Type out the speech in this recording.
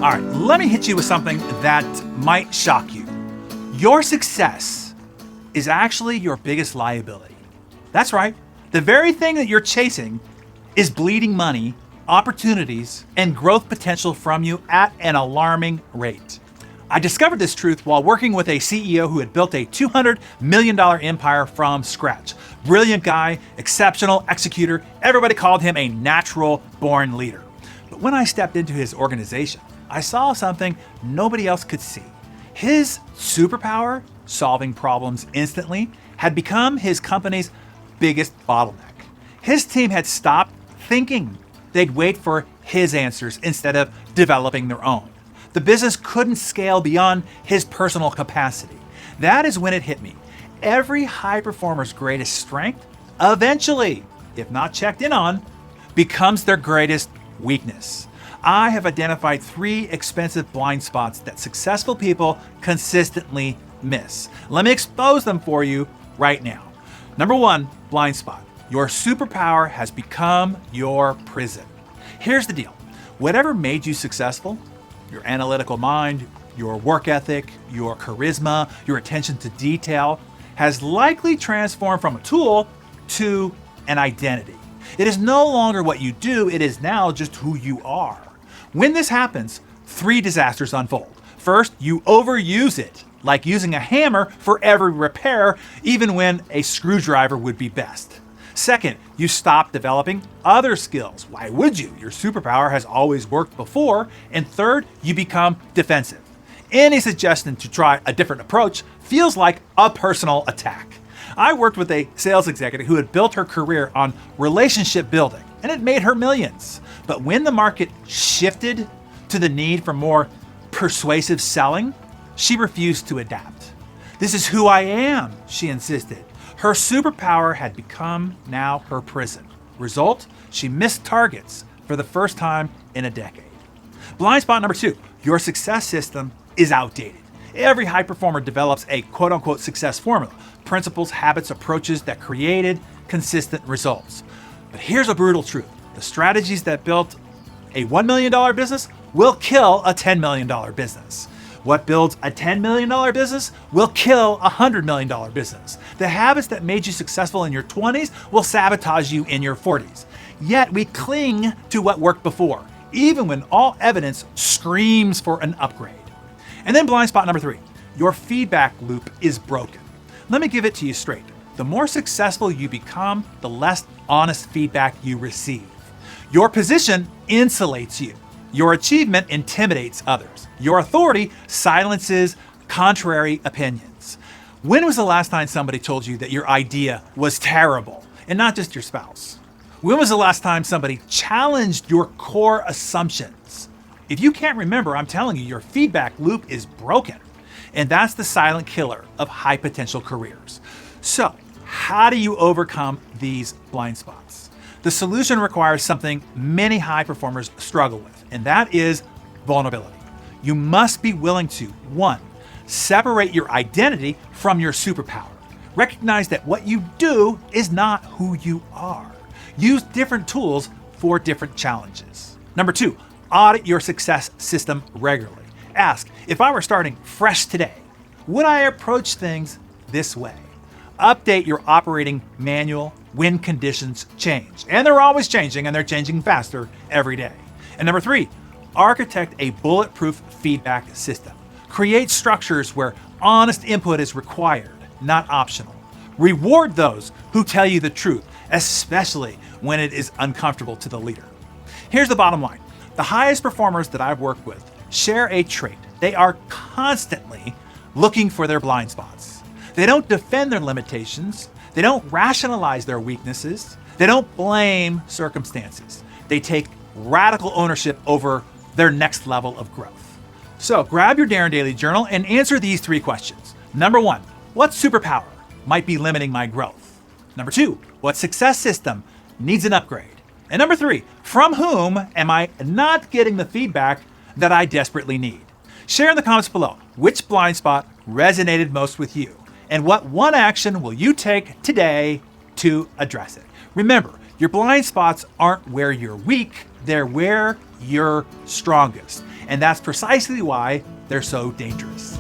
All right, let me hit you with something that might shock you. Your success is actually your biggest liability. That's right. The very thing that you're chasing is bleeding money, opportunities, and growth potential from you at an alarming rate. I discovered this truth while working with a CEO who had built a $200 million empire from scratch. Brilliant guy, exceptional executor. Everybody called him a natural born leader. But when I stepped into his organization, I saw something nobody else could see. His superpower, solving problems instantly, had become his company's biggest bottleneck. His team had stopped thinking. They'd wait for his answers instead of developing their own. The business couldn't scale beyond his personal capacity. That is when it hit me. Every high performer's greatest strength, eventually, if not checked in on, becomes their greatest weakness. I have identified 3 expensive blind spots that successful people consistently miss. Let me expose them for you right now. Number 1, blind spot. Your superpower has become your prison. Here's the deal. Whatever made you successful, your analytical mind, your work ethic, your charisma, your attention to detail, has likely transformed from a tool to an identity. It is no longer what you do, it is now just who you are. When this happens, 3 disasters unfold. First, you overuse it, like using a hammer for every repair, even when a screwdriver would be best. Second, you stop developing other skills. Why would you? Your superpower has always worked before. And third, you become defensive. Any suggestion to try a different approach feels like a personal attack. I worked with a sales executive who had built her career on relationship building, and it made her millions. But when the market shifted to the need for more persuasive selling, she refused to adapt. This is who I am, she insisted. Her superpower had become now her prison. Result, she missed targets for the first time in a decade. Blind spot number 2, your success system is outdated. Every high performer develops a quote unquote success formula, principles, habits, approaches that created consistent results. But here's a brutal truth. The strategies that built a $1 million business will kill a $10 million business. What builds a $10 million business will kill a $100 million business. The habits that made you successful in your 20s will sabotage you in your 40s. Yet we cling to what worked before, even when all evidence screams for an upgrade. And then blind spot number 3, your feedback loop is broken. Let me give it to you straight. The more successful you become, the less honest feedback you receive. Your position insulates you. Your achievement intimidates others. Your authority silences contrary opinions. When was the last time somebody told you that your idea was terrible? And not just your spouse. When was the last time somebody challenged your core assumptions? If you can't remember, I'm telling you, your feedback loop is broken. And that's the silent killer of high potential careers. So, how do you overcome these blind spots? The solution requires something many high performers struggle with, and that is vulnerability. You must be willing to, 1, separate your identity from your superpower. Recognize that what you do is not who you are. Use different tools for different challenges. Number 2, audit your success system regularly. Ask, if I were starting fresh today, would I approach things this way? Update your operating manual when conditions change. And they're always changing, and they're changing faster every day. And number 3, architect a bulletproof feedback system. Create structures where honest input is required, not optional. Reward those who tell you the truth, especially when it is uncomfortable to the leader. Here's the bottom line. The highest performers that I've worked with share a trait. They are constantly looking for their blind spots. They don't defend their limitations. They don't rationalize their weaknesses. They don't blame circumstances. They take radical ownership over their next level of growth. So grab your Darren Daily Journal and answer these 3 questions. Number 1, what superpower might be limiting my growth? Number 2, what success system needs an upgrade? And number 3, from whom am I not getting the feedback that I desperately need? Share in the comments below which blind spot resonated most with you, and what one action will you take today to address it. Remember, your blind spots aren't where you're weak, they're where you're strongest. And that's precisely why they're so dangerous.